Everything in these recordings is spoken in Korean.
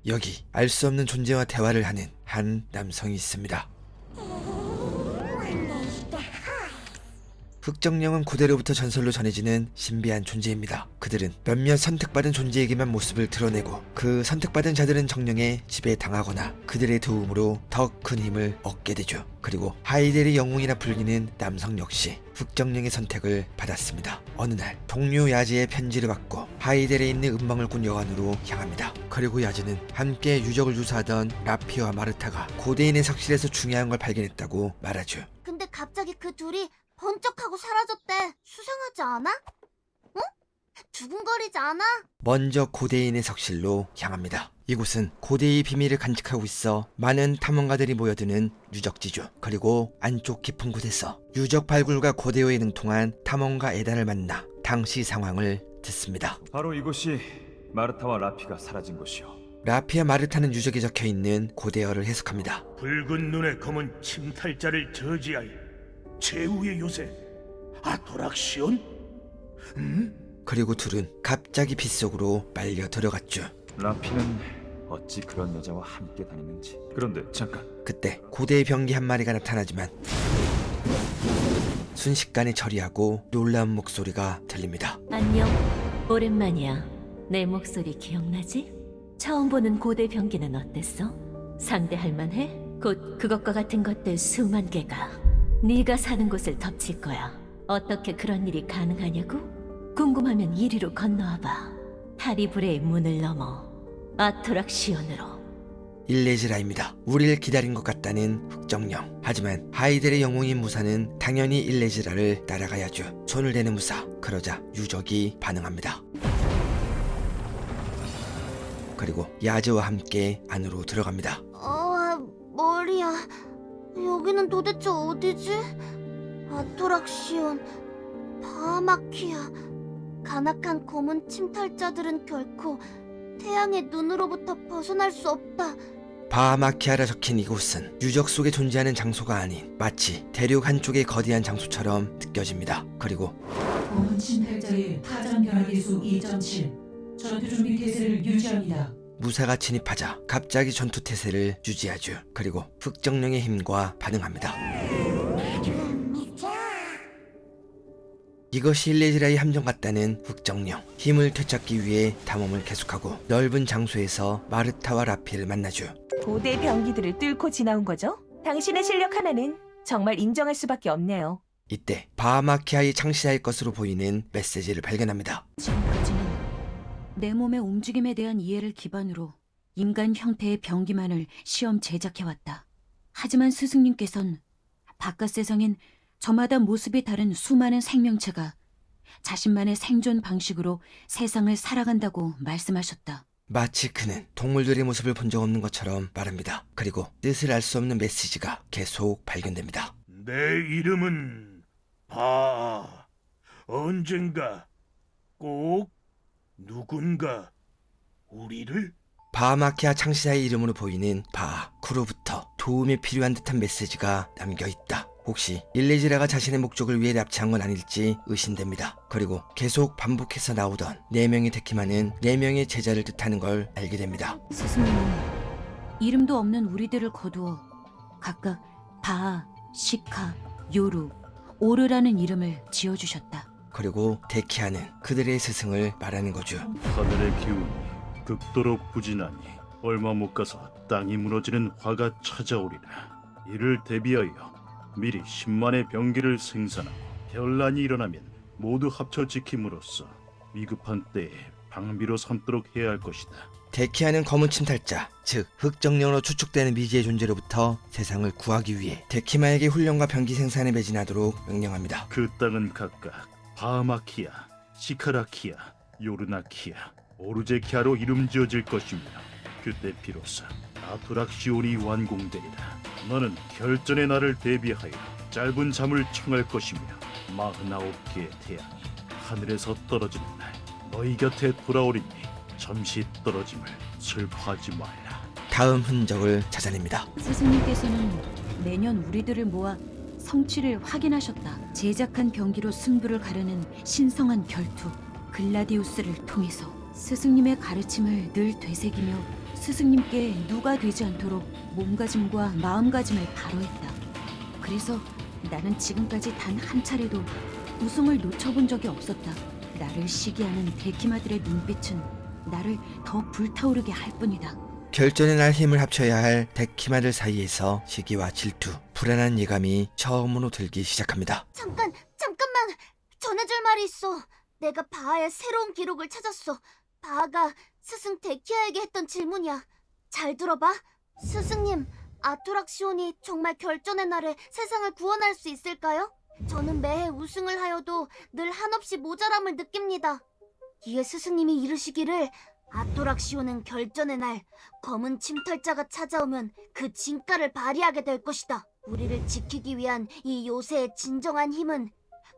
여기 알 수 없는 존재와 대화를 하는 한 남성이 있습니다. 흑정령은 고대로부터 전설로 전해지는 신비한 존재입니다. 그들은 몇몇 선택받은 존재에게만 모습을 드러내고 그 선택받은 자들은 정령의 지배에 당하거나 그들의 도움으로 더 큰 힘을 얻게 되죠. 그리고 하이델의 영웅이라 불리는 남성 역시 흑정령의 선택을 받았습니다. 어느 날 동료 야즈의 편지를 받고 하이델에 있는 음방을 꾼 여관으로 향합니다. 그리고 야즈는 함께 유적을 조사하던 라피와 마르타가 고대인의 석실에서 중요한 걸 발견했다고 말하죠. 근데 갑자기 그 둘이 번쩍하고 사라졌대. 수상하지 않아? 응? 두근거리지 않아? 먼저 고대인의 석실로 향합니다. 이곳은 고대의 비밀을 간직하고 있어 많은 탐험가들이 모여드는 유적지죠. 그리고 안쪽 깊은 곳에서 유적 발굴과 고대어에 능통한 탐험가 에단을 만나 당시 상황을 듣습니다. 바로 이곳이 마르타와 라피가 사라진 곳이요. 라피와 마르타는 유적에 적혀있는 고대어를 해석합니다. 붉은 눈의 검은 침탈자를 저지하여 최후의 요새 아토락시온? 그리고 둘은 갑자기 빗속으로 빨려 들어갔죠. 라피는 어찌 그런 여자와 함께 다니는지. 그런데 잠깐, 그때 고대의 병기 한 마리가 나타나지만 순식간에 처리하고 놀라운 목소리가 들립니다. 안녕. 오랜만이야. 내 목소리 기억나지? 처음 보는 고대 병기는 어땠어? 상대할 만해? 곧 그것과 같은 것들 수만 개가 네가 사는 곳을 덮칠 거야. 어떻게 그런 일이 가능하냐고? 궁금하면 이리로 건너와봐. 하리브레의 문을 넘어 아토락시온으로. 일레즈라입니다. 우리를 기다린 것 같다는 흑정령. 하지만 하이델의 영웅인 무사는 당연히 일레즈라를 따라가야죠. 손을 대는 무사. 그러자 유적이 반응합니다. 그리고 야즈와 함께 안으로 들어갑니다. 머리야. 여기는 도대체 어디지? 아토락시온, 바하마키아. 간악한 검은 침탈자들은 결코 태양의 눈으로부터 벗어날 수 없다. 바하마키아라 적힌 이곳은 유적 속에 존재하는 장소가 아닌 마치 대륙 한쪽의 거대한 장소처럼 느껴집니다. 그리고 검은 침탈자의 타전 변화기 수 2.7 전투 준비 태세를 유지합니다. 무사가 진입하자 갑자기 전투 태세를 유지하죠. 그리고 흑정령의 힘과 반응합니다. 이것이 일레즈라의 함정 같다는 흑정령. 힘을 되찾기 위해 탐험을 계속하고 넓은 장소에서 마르타와 라피를 만나죠. 고대 병기들을 뚫고 지나온 거죠? 당신의 실력 하나는 정말 인정할 수밖에 없네요. 이때 바하마키아의 창시자일 것으로 보이는 메시지를 발견합니다. 지금까지는 내 몸의 움직임에 대한 이해를 기반으로 인간 형태의 병기만을 시험 제작해왔다. 하지만 스승님께선 바깥 세상엔 저마다 모습이 다른 수많은 생명체가 자신만의 생존 방식으로 세상을 살아간다고 말씀하셨다. 마치 그는 동물들의 모습을 본 적 없는 것처럼 말합니다. 그리고 뜻을 알 수 없는 메시지가 계속 발견됩니다. 내 이름은 바아. 언젠가 꼭 누군가 우리를? 바하마키아 창시자의 이름으로 보이는 바하, 쿠로부터 도움이 필요한 듯한 메시지가 남겨있다. 혹시 일레즈라가 자신의 목적을 위해 납치한 건 아닐지 의심됩니다. 그리고 계속 반복해서 나오던 4명의 데키마는 4명의 제자를 뜻하는 걸 알게 됩니다. 스승님은 이름도 없는 우리들을 거두어 각각 바하, 시카, 요루, 오르라는 이름을 지어주셨다. 그리고 데키아는 그들의 스승을 말하는 거죠. 하늘의 기운이 극도로 부진하니 얼마 못 가서 땅이 무너지는 화가 찾아오리라. 이를 대비하여 미리 10만의 병기를 생산하고 변란이 일어나면 모두 합쳐 지킴으로써 위급한 때에 방비로 삼도록 해야 할 것이다. 데키아는 검은 침탈자, 즉 흑정령으로 추측되는 미지의 존재로부터 세상을 구하기 위해 데키마에게 훈련과 병기 생산에 매진하도록 명령합니다. 그 땅은 각각 바하마키아, 시카라키아, 요르나키아, 오르제키아로 이름 지어질 것이며 그때 비로소 아토락시온이 완공되리라. 너는 결전의 날을 대비하여 짧은 잠을 청할 것이며 49개의 태양이 하늘에서 떨어지는 날 너희 곁에 돌아오리니 잠시 떨어짐을 슬퍼하지 말라. 다음 흔적을 찾아냅니다. 스승님께서는 매년 우리들을 모아 성취를 확인하셨다. 제작한 병기로 승부를 가르는 신성한 결투 글라디우스를 통해서 스승님의 가르침을 늘 되새기며 스승님께 누가 되지 않도록 몸가짐과 마음가짐을 바로 했다. 그래서 나는 지금까지 단 한 차례도 우승을 놓쳐본 적이 없었다. 나를 시기하는 데키마들의 눈빛은 나를 더 불타오르게 할 뿐이다. 결전의 날 힘을 합쳐야 할 데키마들 사이에서 시기와 질투, 불안한 예감이 처음으로 들기 시작합니다. 잠깐만. 전해줄 말이 있어. 내가 바하의 새로운 기록을 찾았어. 바하가 스승 데키아에게 했던 질문이야. 잘 들어봐. 스승님, 아토락시온이 정말 결전의 날에 세상을 구원할 수 있을까요? 저는 매해 우승을 하여도 늘 한없이 모자람을 느낍니다. 이에 스승님이 이르시기를 아토락시온은 결전의 날 검은 침탈자가 찾아오면 그 진가를 발휘하게 될 것이다. 우리를 지키기 위한 이 요새의 진정한 힘은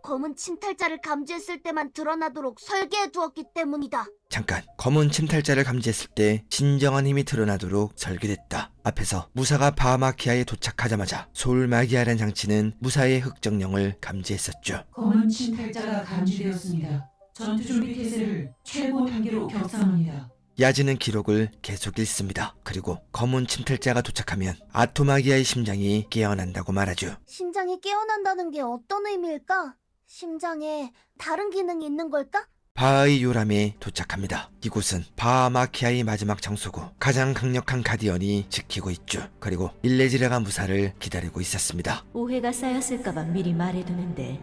검은 침탈자를 감지했을 때만 드러나도록 설계해 두었기 때문이다. 잠깐, 검은 침탈자를 감지했을 때 진정한 힘이 드러나도록 설계됐다. 앞에서 무사가 바하마키아에 도착하자마자 소울마기아라는 장치는 무사의 흑정령을 감지했었죠. 검은 침탈자가 감지되었습니다. 전투 준비 태세를 최고 단계로 격상합니다. 야즈는 기록을 계속 읽습니다. 그리고 검은 침탈자가 도착하면 아토마기아의 심장이 깨어난다고 말하죠. 심장이 깨어난다는 게 어떤 의미일까? 심장에 다른 기능이 있는 걸까? 바하의 요람에 도착합니다. 이곳은 바하마키아의 마지막 장소고 가장 강력한 가디언이 지키고 있죠. 그리고 일레지라가 무사를 기다리고 있었습니다. 오해가 쌓였을까봐 미리 말해두는데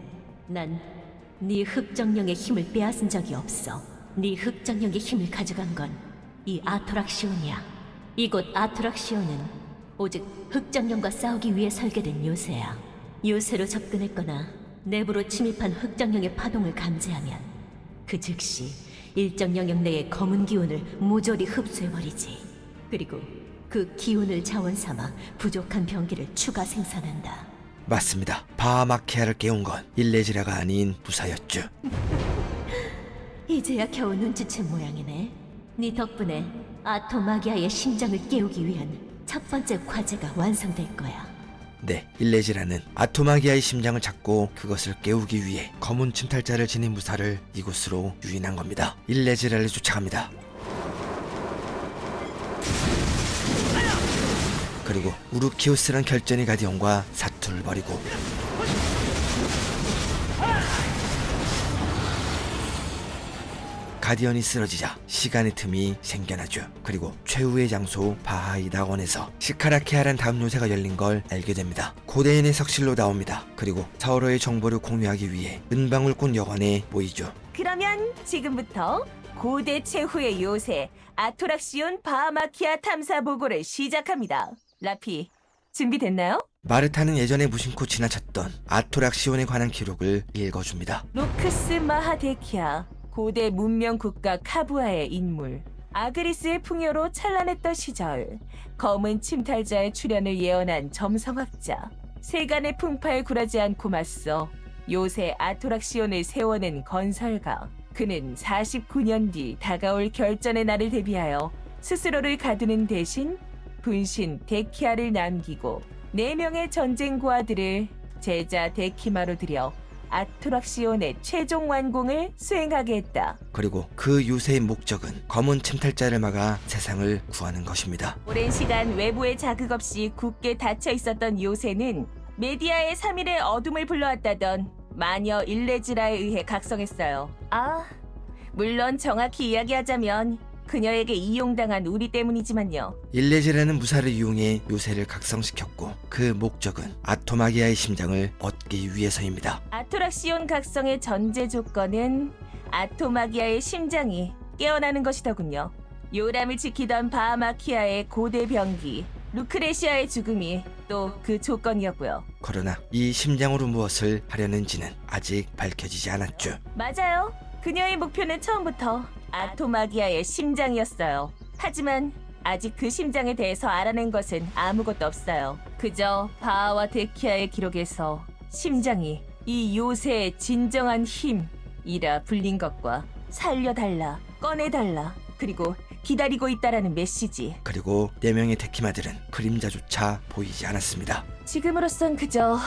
난 네 흑정령의 힘을 빼앗은 적이 없어. 네 흑정령의 힘을 가져간 건 이 아토락시온이야. 이곳 아토락시온은 오직 흑정령과 싸우기 위해 설계된 요새야. 요새로 접근했거나 내부로 침입한 흑정령의 파동을 감지하면 그 즉시 일정 영역 내의 검은 기운을 모조리 흡수해버리지. 그리고 그 기운을 자원 삼아 부족한 병기를 추가 생산한다. 맞습니다. 바하마키아를 깨운 건 일레지라가 아닌 무사였죠. 이제야 겨우 눈치챈 모양이네. 네 덕분에 아토마기아의 심장을 깨우기 위한 첫 번째 과제가 완성될 거야. 네, 일레지라는 아토마기아의 심장을 찾고 그것을 깨우기 위해 검은 침탈자를 지닌 무사를 이곳으로 유인한 겁니다. 일레지라를 쫓아갑니다. 그리고 우르키오스란 결전의 가디언과 사투를 벌이고 가디언이 쓰러지자 시간의 틈이 생겨나죠. 그리고 최후의 장소 바하이 낙원에서 시카라케아란 다음 요새가 열린 걸 알게 됩니다. 고대인의 석실로 나옵니다. 그리고 서로의 정보를 공유하기 위해 은방울꽃 여관에 모이죠. 그러면 지금부터 고대 최후의 요새 아토락시온 바하마키아 탐사 보고를 시작합니다. 라피, 준비됐나요? 마르타는 예전에 무심코 지나쳤던 아토락시온에 관한 기록을 읽어줍니다. 루크스 마하데키아, 고대 문명 국가 카부아의 인물. 아그리스의 풍요로 찬란했던 시절, 검은 침탈자의 출현을 예언한 점성학자. 세간의 풍파에 굴하지 않고 맞서 요새 아토락시온을 세워낸 건설가. 그는 49년 뒤 다가올 결전의 날을 대비하여 스스로를 가두는 대신 분신 데키아를 남기고 4명의 전쟁 고아들을 제자 데키마로 들여 아토락시온의 최종 완공을 수행하게 했다. 그리고 그 요새의 목적은 검은 침탈자를 막아 세상을 구하는 것입니다. 오랜 시간 외부의 자극 없이 굳게 닫혀 있었던 요새는 메디아의 3일의 어둠을 불러왔다던 마녀 일레지라에 의해 각성했어요. 물론 정확히 이야기하자면 그녀에게 이용당한 우리 때문이지만요. 일레지라는 무사를 이용해 요새를 각성시켰고 그 목적은 아토마기아의 심장을 얻기 위해서입니다. 아토락시온 각성의 전제 조건은 아토마기아의 심장이 깨어나는 것이더군요. 요람을 지키던 바하마키아의 고대 병기 루크레시아의 죽음이 또 그 조건이었고요. 그러나 이 심장으로 무엇을 하려는지는 아직 밝혀지지 않았죠. 맞아요. 그녀의 목표는 처음부터 아토마기아의 심장이었어요. 하지만 아직 그 심장에 대해서 알아낸 것은 아무것도 없어요. 그저 바하와 데키아의 기록에서 심장이 이 요새의 진정한 힘이라 불린 것과 살려달라, 꺼내달라, 그리고 기다리고 있다라는 메시지. 그리고 4명의 데키마들은 그림자조차 보이지 않았습니다. 지금으로선 그저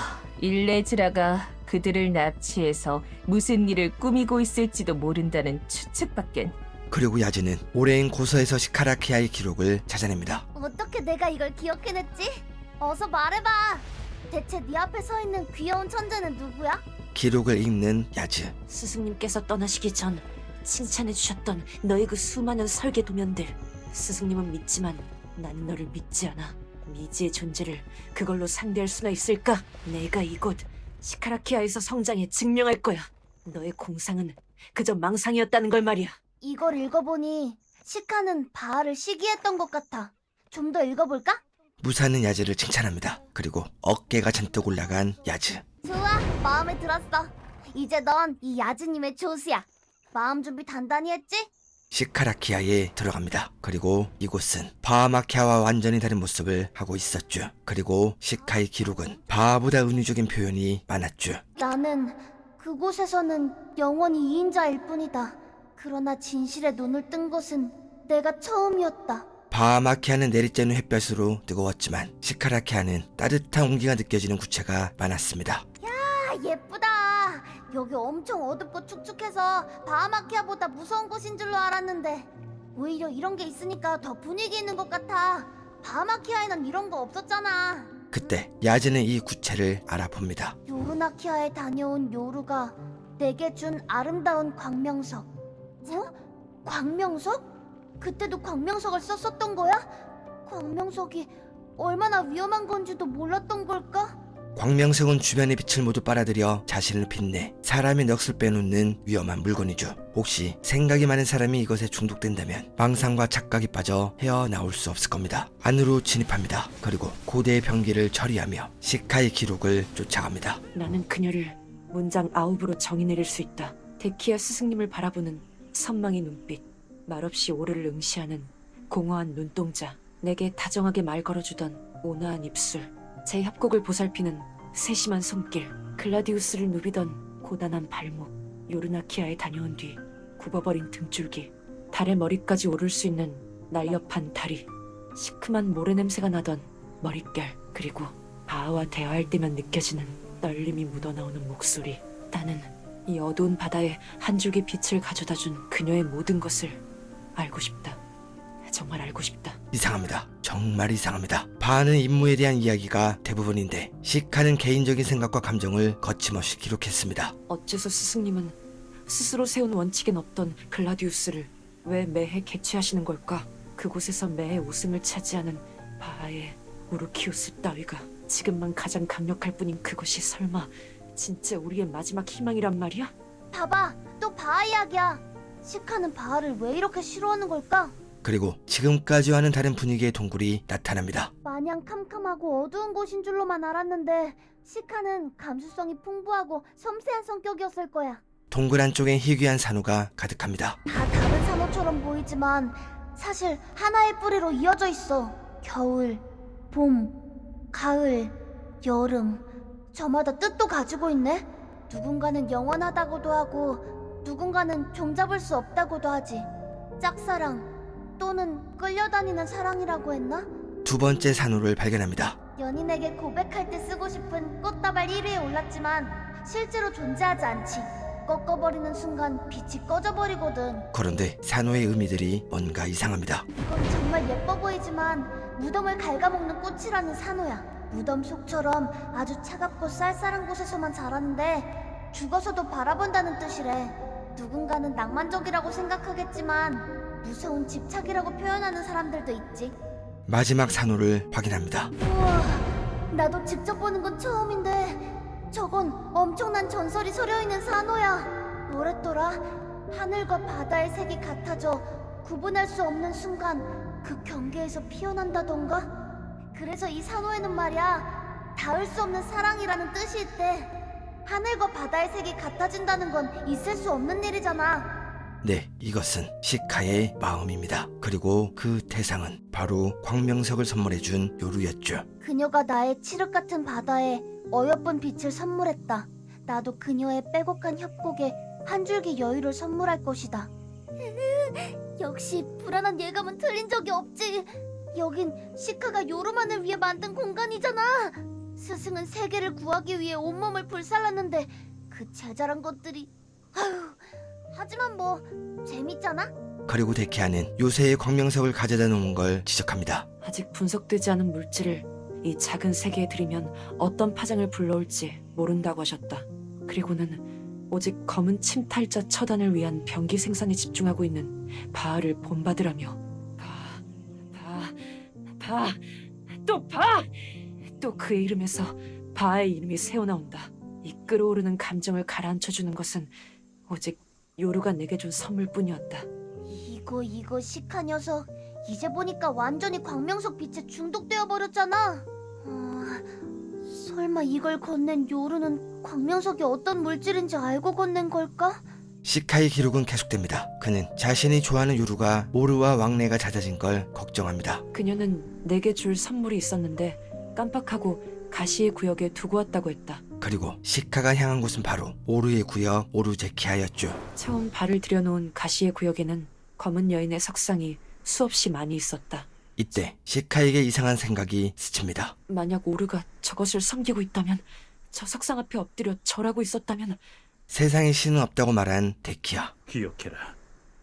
일레즈라가 그들을 납치해서 무슨 일을 꾸미고 있을지도 모른다는 추측밖엔. 그리고 야즈는 오랜 고서에서 시카라키아의 기록을 찾아냅니다. 어떻게 내가 이걸 기억해냈지? 어서 말해봐. 대체 네 앞에 서 있는 귀여운 천재는 누구야? 기록을 읽는 야즈. 스승님께서 떠나시기 전 칭찬해주셨던 너희 그 수많은 설계 도면들. 스승님은 믿지만 난 너를 믿지 않아. 미지의 존재를 그걸로 상대할 수나 있을까? 내가 이곳 시카라키아에서 성장해 증명할 거야. 너의 공상은 그저 망상이었다는 걸 말이야. 이걸 읽어보니 시카는 바알을 시기했던 것 같아. 좀 더 읽어볼까? 무사는 야즈를 칭찬합니다. 그리고 어깨가 잔뜩 올라간 야즈. 좋아, 마음에 들었어. 이제 넌 이 야즈님의 조수야. 마음 준비 단단히 했지? 시카라키아에 들어갑니다. 그리고 이곳은 바하마키아와 완전히 다른 모습을 하고 있었죠. 그리고 시카의 기록은 바하보다 은유적인 표현이 많았죠. 나는 그곳에서는 영원히 2인자일 뿐이다. 그러나 진실에 눈을 뜬 것은 내가 처음이었다. 바하마키아는 내리쬐는 햇볕으로 뜨거웠지만 시카라키아는 따뜻한 온기가 느껴지는 구체가 많았습니다. 아, 예쁘다. 여기 엄청 어둡고 축축해서 바하마키아보다 무서운 곳인 줄로 알았는데 오히려 이런 게 있으니까 더 분위기 있는 것 같아. 바하마키아에는 이런 거 없었잖아. 그때 야즈는 이 구체를 알아봅니다. 요르나키아에 다녀온 요루가 내게 준 아름다운 광명석. 어? 광명석? 그때도 광명석을 썼었던 거야? 광명석이 얼마나 위험한 건지도 몰랐던 걸까? 광명석은 주변의 빛을 모두 빨아들여 자신을 빛내 사람의 넋을 빼놓는 위험한 물건이죠. 혹시 생각이 많은 사람이 이것에 중독된다면 망상과 착각이 빠져 헤어나올 수 없을 겁니다. 안으로 진입합니다. 그리고 고대의 병기를 처리하며 시카의 기록을 쫓아갑니다. 나는 그녀를 문장 아홉으로 정의 내릴 수 있다. 데키아 스승님을 바라보는 선망의 눈빛, 말없이 오르를 응시하는 공허한 눈동자, 내게 다정하게 말 걸어주던 온화한 입술, 제 협곡을 보살피는 세심한 손길, 글라디우스를 누비던 고단한 발목, 요르나키아에 다녀온 뒤 굽어버린 등줄기, 달의 머리까지 오를 수 있는 날렵한 다리, 시큼한 모래 냄새가 나던 머릿결, 그리고 바하와 대화할 때만 느껴지는 떨림이 묻어나오는 목소리. 나는 이 어두운 바다에 한 줄기 빛을 가져다준 그녀의 모든 것을 알고 싶다. 정말 알고 싶다. 이상합니다. 정말 이상합니다. 바하는 임무에 대한 이야기가 대부분인데 시카는 개인적인 생각과 감정을 거침없이 기록했습니다. 어째서 스승님은 스스로 세운 원칙엔 없던 글라디우스를 왜 매해 개최하시는 걸까? 그곳에서 매해 우승을 차지하는 바하의 우르키우스 따위가 지금만 가장 강력할 뿐인 그것이 설마 진짜 우리의 마지막 희망이란 말이야? 봐봐, 또 바하 이야기야. 시카는 바하를 왜 이렇게 싫어하는 걸까? 그리고 지금까지와는 다른 분위기의 동굴이 나타납니다. 마냥 캄캄하고 어두운 곳인 줄로만 알았는데 시카는 감수성이 풍부하고 섬세한 성격이었을 거야. 동굴 안쪽엔 희귀한 산호가 가득합니다. 다 다른 산호처럼 보이지만 사실 하나의 뿌리로 이어져 있어. 겨울, 봄, 가을, 여름, 저마다 뜻도 가지고 있네. 누군가는 영원하다고도 하고 누군가는 종잡을 수 없다고도 하지. 짝사랑 또는 끌려다니는 사랑이라고 했나? 두 번째 산호를 발견합니다. 연인에게 고백할 때 쓰고 싶은 꽃다발 1위에 올랐지만 실제로 존재하지 않지. 꺾어버리는 순간 빛이 꺼져버리거든. 그런데 산호의 의미들이 뭔가 이상합니다. 이건 정말 예뻐 보이지만 무덤을 갉아먹는 꽃이라는 산호야. 무덤 속처럼 아주 차갑고 쌀쌀한 곳에서만 자라는데 죽어서도 바라본다는 뜻이래. 누군가는 낭만적이라고 생각하겠지만 무서운 집착이라고 표현하는 사람들도 있지. 마지막 산호를 확인합니다. 우와, 나도 직접 보는 건 처음인데 저건 엄청난 전설이 서려있는 산호야. 뭐랬더라? 하늘과 바다의 색이 같아져 구분할 수 없는 순간 그 경계에서 피어난다던가? 그래서 이 산호에는 말이야, 닿을 수 없는 사랑이라는 뜻이 있대. 하늘과 바다의 색이 같아진다는 건 있을 수 없는 일이잖아. 네, 이것은 시카의 마음입니다. 그리고 그 대상은 바로 광명석을 선물해준 요루였죠. 그녀가 나의 칠흑 같은 바다에 어여쁜 빛을 선물했다. 나도 그녀의 빼곡한 협곡에 한 줄기 여유를 선물할 것이다. 역시 불안한 예감은 틀린 적이 없지. 여긴 시카가 요르만을 위해 만든 공간이잖아. 스승은 세계를 구하기 위해 온몸을 불살랐는데 그 자잘한 것들이... 아휴, 하지만 뭐 재밌잖아? 그리고 데키아는 요새의 광명석을 가져다 놓은 걸 지적합니다. 아직 분석되지 않은 물질을 이 작은 세계에 들이면 어떤 파장을 불러올지 모른다고 하셨다. 그리고는 오직 검은 침탈자 처단을 위한 병기 생산에 집중하고 있는 바알을 본받으라며. 또 그의 이름에서 바의 이름이 새어나온다. 이 끓어오르는 감정을 가라앉혀주는 것은 오직 요루가 내게 준 선물뿐이었다. 이거 시카 녀석. 이제 보니까 완전히 광명석 빛에 중독되어 버렸잖아. 설마 이걸 건넨 요루는 광명석이 어떤 물질인지 알고 건넨 걸까? 시카의 기록은 계속됩니다. 그는 자신이 좋아하는 요루가 오르와 왕래가 잦아진 걸 걱정합니다. 그녀는 내게 줄 선물이 있었는데 깜빡하고 가시의 구역에 두고 왔다고 했다. 그리고 시카가 향한 곳은 바로 오르의 구역 오르제키아였죠. 처음 발을 들여놓은 가시의 구역에는 검은 여인의 석상이 수없이 많이 있었다. 이때 시카에게 이상한 생각이 스칩니다. 만약 오르가 저것을 섬기고 있다면, 저 석상 앞에 엎드려 절하고 있었다면. 세상에 신은 없다고 말한 데키아. 기억해라.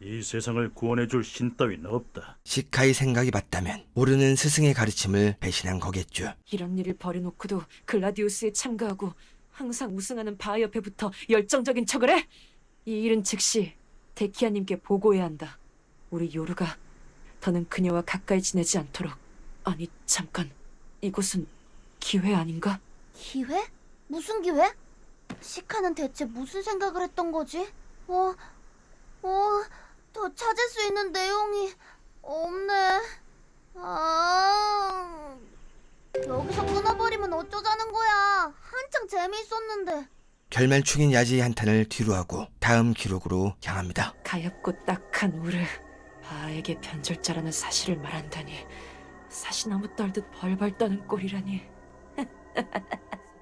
이 세상을 구원해줄 신 따윈 없다. 시카의 생각이 맞다면 오르는 스승의 가르침을 배신한 거겠죠. 이런 일을 벌여놓고도 글라디우스에 참가하고 항상 우승하는 바 옆에 붙어 열정적인 척을 해? 이 일은 즉시 데키아님께 보고해야 한다. 우리 요루가 더는 그녀와 가까이 지내지 않도록. 아니 잠깐, 이곳은 기회 아닌가? 기회? 무슨 기회? 시카는 대체 무슨 생각을 했던 거지? 더 찾을 수 있는 내용이 없네. 여기서 끊어버리면 어쩌자는 거야. 한창 재미있었는데. 결말충인 야지의 한탄을 뒤로하고 다음 기록으로 향합니다. 가엾고 딱한 우르, 바에게 변절자라는 사실을 말한다니. 사시나무 떨듯 벌벌 떠는 꼴이라니.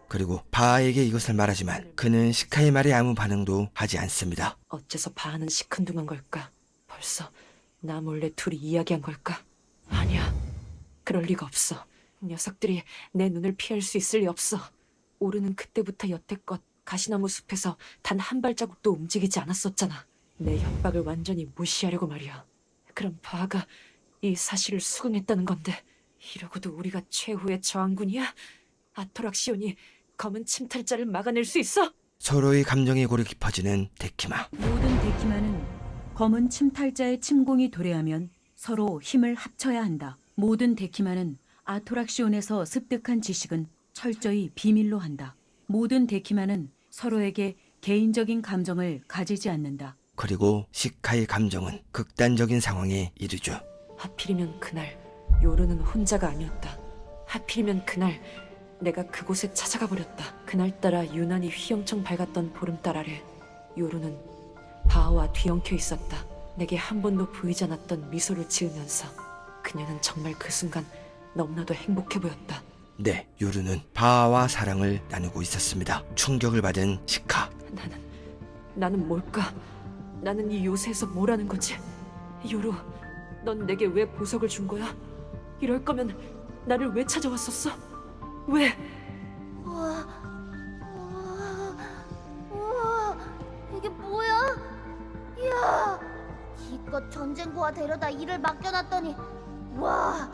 그리고 바에게 이것을 말하지만 그는 시카의 말에 아무 반응도 하지 않습니다. 어째서 바는 시큰둥한 걸까? 벌써 나 몰래 둘이 이야기한 걸까? 아니야, 그럴 리가 없어. 녀석들이 내 눈을 피할 수 있을 리 없어. 오르는 그때부터 여태껏 가시나무 숲에서 단 한 발자국도 움직이지 않았었잖아. 내 협박을 완전히 무시하려고 말이야. 그럼 바가 이 사실을 수긍했다는 건데, 이러고도 우리가 최후의 저항군이야? 아토락시온이 검은 침탈자를 막아낼 수 있어? 서로의 감정의 골이 깊어지는 데키마. 모든 데키마는 검은 침탈자의 침공이 도래하면 서로 힘을 합쳐야 한다. 모든 데키마는 아토락시온에서 습득한 지식은 철저히 비밀로 한다. 모든 데키마는 서로에게 개인적인 감정을 가지지 않는다. 그리고 시카의 감정은 극단적인 상황에 이르죠. 하필이면 그날 요루는 혼자가 아니었다. 하필이면 그날 내가 그곳에 찾아가 버렸다. 그날따라 유난히 휘영청 밝았던 보름달 아래 요루는 바와 뒤엉켜 있었다. 내게 한 번도 보이지 않았던 미소를 지으면서 그녀는 정말 그 순간 너무나도 행복해 보였다. 네, 요루는 바와 사랑을 나누고 있었습니다. 충격을 받은 시카. 나는 뭘까? 나는 이 요새에서 뭘 하는 거지? 요루, 넌 내게 왜 보석을 준 거야? 이럴 거면 나를 왜 찾아왔었어? 왜? 우와, 이게 뭐야? 이야, 기껏 전쟁고와 데려다 일을 맡겨놨더니 와,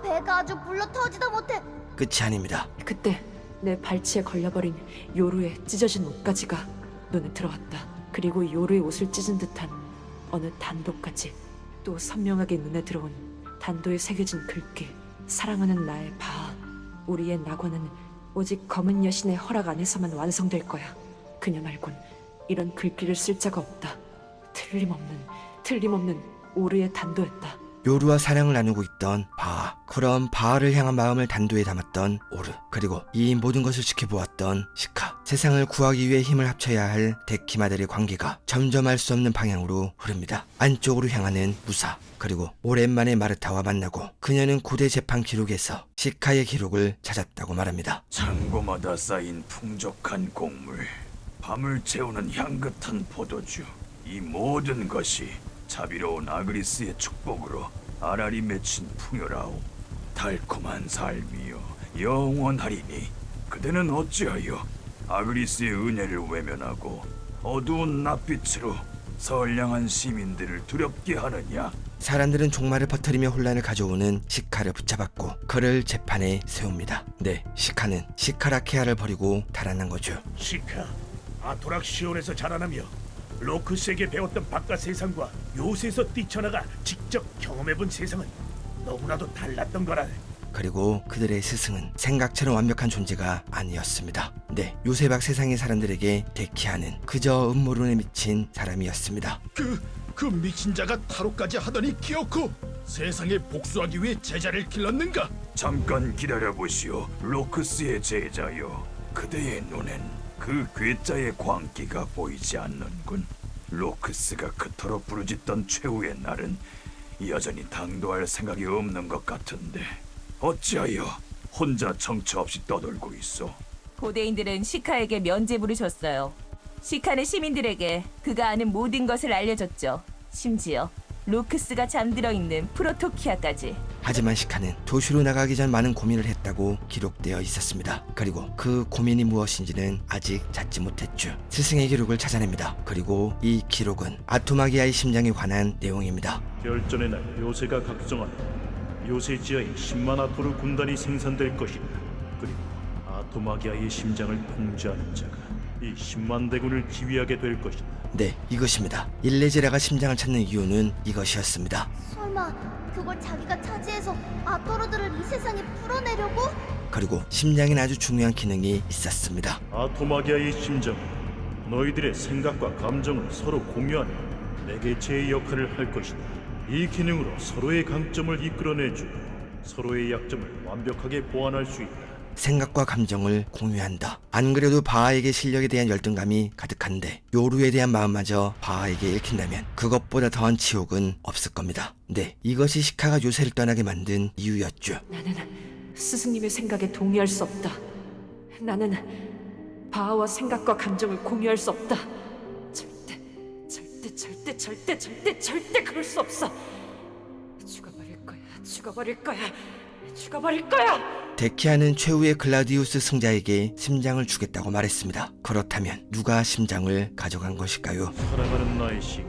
배가 아주 불러 터지다 못해. 끝이 아닙니다. 그때 내 발치에 걸려버린 요루의 찢어진 옷가지가 눈에 들어왔다. 그리고 요루의 옷을 찢은 듯한 어느 단도까지. 또 선명하게 눈에 들어온 단도에 새겨진 글귀. 사랑하는 나의 바, 우리의 낙원은 오직 검은 여신의 허락 안에서만 완성될 거야. 그녀 말곤 이런 글귀를 쓸 자가 없다. 틀림없는 오르의 단도였다. 요루와 사랑을 나누고 있던 바, 그럼 바를 향한 마음을 단도에 담았던 오르, 그리고 이 모든 것을 지켜보았던 시카. 세상을 구하기 위해 힘을 합쳐야 할 데키마들의 관계가 점점 알 수 없는 방향으로 흐릅니다. 안쪽으로 향하는 무사, 그리고 오랜만에 마르타와 만나고 그녀는 고대 재판 기록에서 시카의 기록을 찾았다고 말합니다. 창고마다 쌓인 풍족한 곡물, 밤을 채우는 향긋한 포도주, 이 모든 것이 자비로운 아그리스의 축복으로 알알이 맺힌 풍요라오. 달콤한 삶이여 영원하리니 그대는 어찌하여 아그리스의 은혜를 외면하고 어두운 낯빛으로 선량한 시민들을 두렵게 하느냐? 사람들은 종말을 퍼뜨리며 혼란을 가져오는 시카를 붙잡았고 그를 재판에 세웁니다. 네, 시카는 시카라케아를 버리고 달아난 거죠. 시카, 아토락시온에서 자라나며 로크스에게 배웠던 바깥 세상과 요새에서 뛰쳐나가 직접 경험해본 세상은 너무나도 달랐던 거라. 그리고 그들의 스승은 생각처럼 완벽한 존재가 아니었습니다. 네, 요새 밖 세상의 사람들에게 데키아는 그저 음모론에 미친 사람이었습니다. 그 미친 자가 타로까지 하더니 기어코 세상에 복수하기 위해 제자를 길렀는가? 잠깐 기다려보시오, 로크스의 제자여. 그대의 눈엔 그 괴짜의 광기가 보이지 않는군. 로크스가 그토록 부르짖던 최후의 날은 여전히 당도할 생각이 없는 것 같은데 어찌하여 혼자 정처 없이 떠돌고 있어? 고대인들은 시카에게 면죄부를 줬어요. 시카는 시민들에게 그가 아는 모든 것을 알려줬죠. 심지어 로크스가 잠들어 있는 프로토키아까지. 하지만 시카는 도시로 나가기 전 많은 고민을 했다고 기록되어 있었습니다. 그리고 그 고민이 무엇인지는 아직 찾지 못했죠. 스승의 기록을 찾아냅니다. 그리고 이 기록은 아토마기아의 심장에 관한 내용입니다. 결전의 날 요새가 각성한 요새 지하에 10만 아토르 군단이 생산될 것이다. 그리고 아토마기아의 심장을 통제하는 자가 이 10만 대군을 지휘하게 될 것이다. 네, 이것입니다. 일레제라가 심장을 찾는 이유는 이것이었습니다. 설마 그걸 자기가 차지해서 아토르들을 이 세상에 풀어내려고? 그리고 심장엔 아주 중요한 기능이 있었습니다. 아토마기아의 심장은 너희들의 생각과 감정을 서로 공유하는 매개체의 역할을 할 것이다. 이 기능으로 서로의 강점을 이끌어내주고 서로의 약점을 완벽하게 보완할 수 있다. 생각과 감정을 공유한다. 안 그래도 바하에게 실력에 대한 열등감이 가득한데 요루에 대한 마음마저 바하에게 읽힌다면 그것보다 더한 치욕은 없을 겁니다. 네, 이것이 시카가 요새를 떠나게 만든 이유였죠. 나는 스승님의 생각에 동의할 수 없다. 나는 바하와 생각과 감정을 공유할 수 없다. 절대 그럴 수 없어. 죽어버릴 거야. 데키아는 최후의 글라디우스 승자에게 심장을 주겠다고 말했습니다. 그렇다면 누가 심장을 가져간 것일까요? 사랑하는 나의 시카,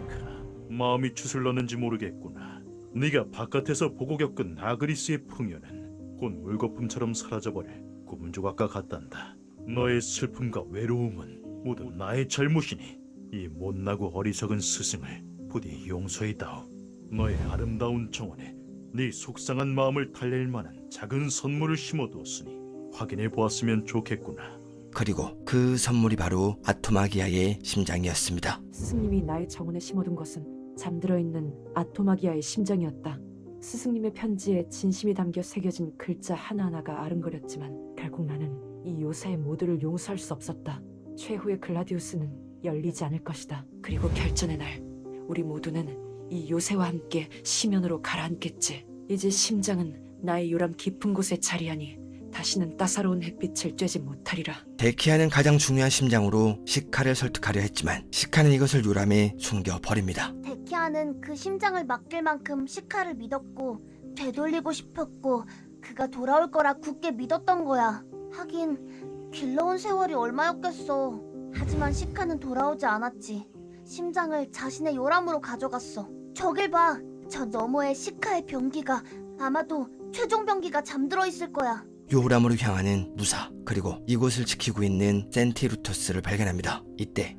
마음이 추슬렀는지 모르겠구나. 네가 바깥에서 보고 겪은 아그리스의 풍요는 곧 물거품처럼 사라져버릴 꿈 조각과 같단다. 너의 슬픔과 외로움은 모두 나의 잘못이니 이 못나고 어리석은 스승을 부디 용서해다오. 너의 아름다운 정원에 네 속상한 마음을 달랠 만한 작은 선물을 심어두었으니 확인해 보았으면 좋겠구나. 그리고 그 선물이 바로 아토마기아의 심장이었습니다. 스승님이 나의 정원에 심어둔 것은 잠들어 있는 아토마기아의 심장이었다. 스승님의 편지에 진심이 담겨 새겨진 글자 하나하나가 아른거렸지만 결국 나는 이 요새의 모두를 용서할 수 없었다. 최후의 글라디우스는 열리지 않을 것이다. 그리고 결전의 날 우리 모두는 이 요새와 함께 심연으로 가라앉겠지. 이제 심장은 나의 요람 깊은 곳에 자리하니 다시는 따사로운 햇빛을 쬐지 못하리라. 데키아는 가장 중요한 심장으로 시카를 설득하려 했지만 시카는 이것을 요람에 숨겨버립니다. 데키아는 그 심장을 맡길 만큼 시카를 믿었고 되돌리고 싶었고 그가 돌아올 거라 굳게 믿었던 거야. 하긴 길러온 세월이 얼마였겠어. 하지만 시카는 돌아오지 않았지. 심장을 자신의 요람으로 가져갔어. 저길 봐. 저 너머에 시카의 병기가 아마도 최종 병기가 잠들어 있을 거야. 요람으로 향하는 무사, 그리고 이곳을 지키고 있는 센티루토스를 발견합니다. 이때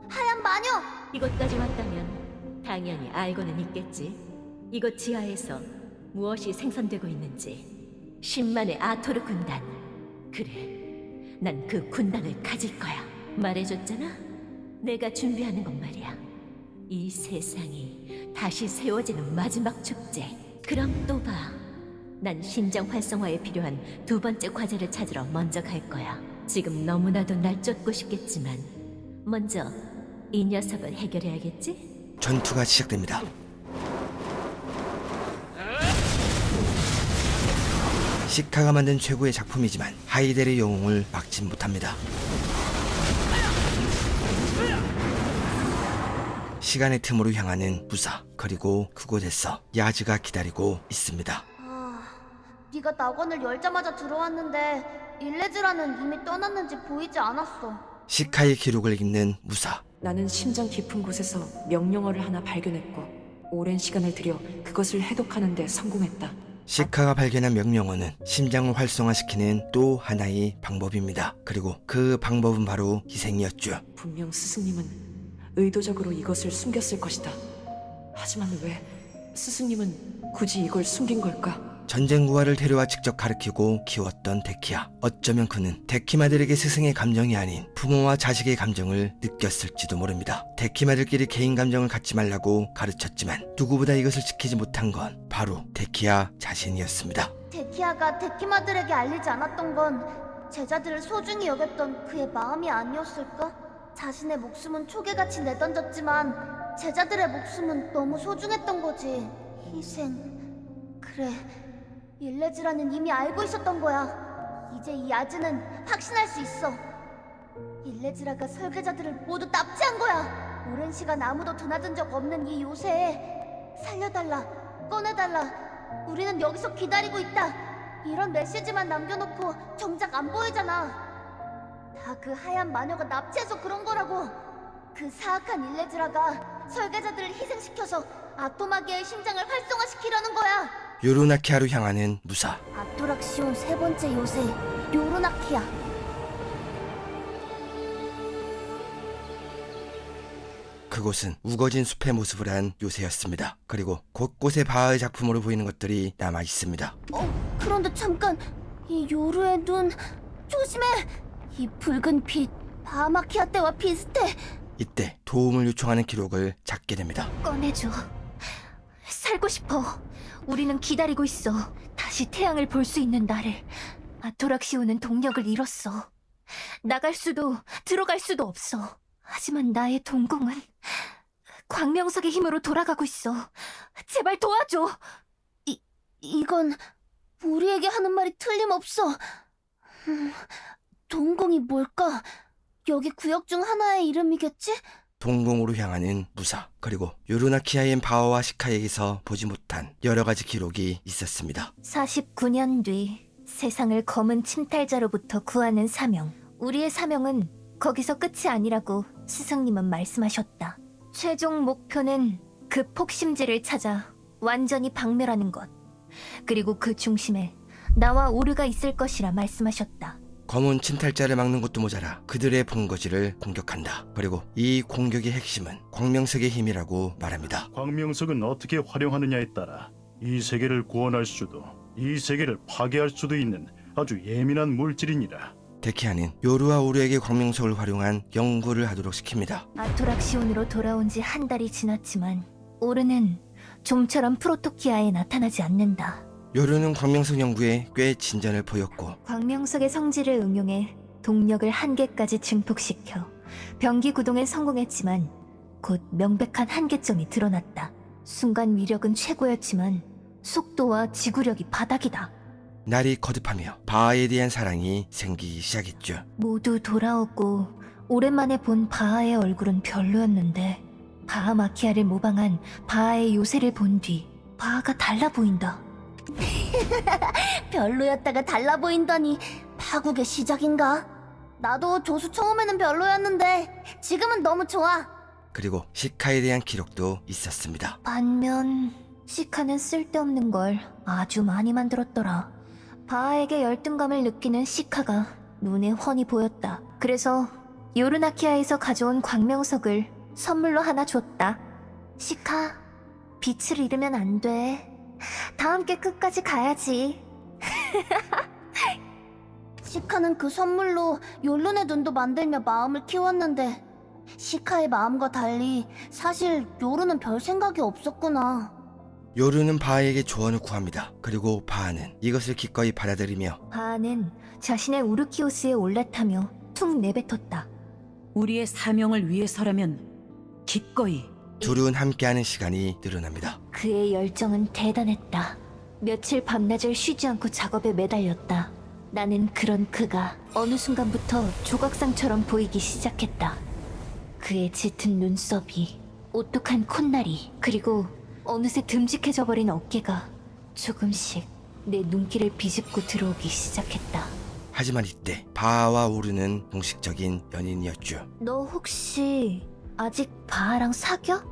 하얀 마녀! 이곳까지 왔다면 당연히 알고는 있겠지. 이곳 지하에서 무엇이 생산되고 있는지. 10만의 아토르 군단. 그래, 난 그 군단을 가질 거야. 말해줬잖아. 내가 준비하는 건 말이야. 이 세상이 다시 세워지는 마지막 축제. 그럼 또 봐. 난 심장 활성화에 필요한 두 번째 과제를 찾으러 먼저 갈 거야. 지금 너무나도 날 쫓고 싶겠지만 먼저 이 녀석을 해결해야겠지? 전투가 시작됩니다. 시카가 만든 최고의 작품이지만 하이델의 영웅을 막지 못합니다. 시간의 틈으로 향하는 무사, 그리고 그곳에서 야즈가 기다리고 있습니다. 네가 낙원을 열자마자 들어왔는데 일레즈라는 이미 떠났는지 보이지 않았어. 시카의 기록을 읽는 무사. 나는 심장 깊은 곳에서 명령어를 하나 발견했고 오랜 시간을 들여 그것을 해독하는 데 성공했다. 시카가 발견한 명령어는 심장을 활성화시키는 또 하나의 방법입니다. 그리고 그 방법은 바로 희생이었죠. 분명 스승님은 의도적으로 이것을 숨겼을 것이다. 하지만 왜 스승님은 굳이 이걸 숨긴 걸까? 전쟁구화를 데려와 직접 가르치고 키웠던 데키야. 어쩌면 그는 데키마들에게 스승의 감정이 아닌 부모와 자식의 감정을 느꼈을지도 모릅니다. 데키마들끼리 개인 감정을 갖지 말라고 가르쳤지만 누구보다 이것을 지키지 못한 건 바로 데키야 자신이었습니다. 데키아가 데키마들에게 알리지 않았던 건 제자들을 소중히 여겼던 그의 마음이 아니었을까? 자신의 목숨은 초계같이 내던졌지만 제자들의 목숨은 너무 소중했던 거지. 희생... 그래, 일레즈라는 이미 알고 있었던 거야. 이제 이 아즈는 확신할 수 있어. 일레즈라가 설계자들을 모두 납치한 거야. 오랜 시간 아무도 드나든 적 없는 이 요새에 살려달라, 꺼내달라, 우리는 여기서 기다리고 있다, 이런 메시지만 남겨놓고 정작 안 보이잖아. 다 그 하얀 마녀가 납치해서 그런 거라고. 그 사악한 일레즈라가 설계자들을 희생시켜서 아토마기의 심장을 활성화시키려는 거야. 요르나키아로 향하는 무사. 아토락시온 세 번째 요새 요르나키아. 그곳은 우거진 숲의 모습을 한 요새였습니다. 그리고 곳곳에 바하의 작품으로 보이는 것들이 남아 있습니다. 그런데 잠깐, 이 요르의 눈 조심해. 이 붉은 빛 바하마키아 때와 비슷해. 이때 도움을 요청하는 기록을 찾게 됩니다. 꺼내줘. 살고 싶어. 우리는 기다리고 있어. 다시 태양을 볼 수 있는 날을. 아토락시오는 동력을 잃었어. 나갈 수도 들어갈 수도 없어. 하지만 나의 동공은 광명석의 힘으로 돌아가고 있어. 제발 도와줘. 이건 우리에게 하는 말이 틀림없어. 동공이 뭘까? 여기 구역 중 하나의 이름이겠지? 동공으로 향하는 무사. 그리고 요르나키아인 바오와 시카에게서 보지 못한 여러 가지 기록이 있었습니다. 49년 뒤 세상을 검은 침탈자로부터 구하는 사명. 우리의 사명은 거기서 끝이 아니라고 스승님은 말씀하셨다. 최종 목표는 그 폭심지를 찾아 완전히 박멸하는 것. 그리고 그 중심에 나와 오르가 있을 것이라 말씀하셨다. 검은 침탈자를 막는 것도 모자라 그들의 본거지를 공격한다. 그리고 이 공격의 핵심은 광명석의 힘이라고 말합니다. 광명석은 어떻게 활용하느냐에 따라 이 세계를 구원할 수도 이 세계를 파괴할 수도 있는 아주 예민한 물질이니라. 데키아는 요르와 오르에게 광명석을 활용한 연구를 하도록 시킵니다. 아토락시온으로 돌아온 지 한 달이 지났지만 오르는 좀처럼 프로토키아에 나타나지 않는다. 요르는 광명석 연구에 꽤 진전을 보였고 광명석의 성질을 응용해 동력을 한계까지 증폭시켜 병기 구동에 성공했지만 곧 명백한 한계점이 드러났다. 순간 위력은 최고였지만 속도와 지구력이 바닥이다. 날이 거듭하며 바하에 대한 사랑이 생기기 시작했죠. 모두 돌아오고 오랜만에 본 바하의 얼굴은 별로였는데 바하 마키아를 모방한 바하의 요새를 본 뒤 바하가 달라 보인다. 별로였다가 달라 보인다니 파국의 시작인가? 나도 조수 처음에는 별로였는데 지금은 너무 좋아. 그리고 시카에 대한 기록도 있었습니다. 반면 시카는 쓸데없는 걸 아주 많이 만들었더라. 바하에게 열등감을 느끼는 시카가 눈에 훤히 보였다. 그래서 요르나키아에서 가져온 광명석을 선물로 하나 줬다. 시카, 빛을 잃으면 안 돼. 다 함께 끝까지 가야지. 시카는 그 선물로 요른의 눈도 만들며 마음을 키웠는데 시카의 마음과 달리 사실 요른은 별 생각이 없었구나. 요르는 바하에게 조언을 구합니다. 그리고 바하는 이것을 기꺼이 받아들이며 바하는 자신의 우르키오스에 올라타며 툭 내뱉었다. 우리의 사명을 위해서라면 기꺼이. 둘은 함께하는 시간이 늘어납니다. 그의 열정은 대단했다. 며칠 밤낮을 쉬지 않고 작업에 매달렸다. 나는 그런 그가 어느 순간부터 조각상처럼 보이기 시작했다. 그의 짙은 눈썹이, 오똑한 콧날이, 그리고 어느새 듬직해져 버린 어깨가 조금씩 내 눈길을 비집고 들어오기 시작했다. 하지만 이때 바하와 오르는 공식적인 연인이었죠. 너 혹시 아직 바하랑 사겨?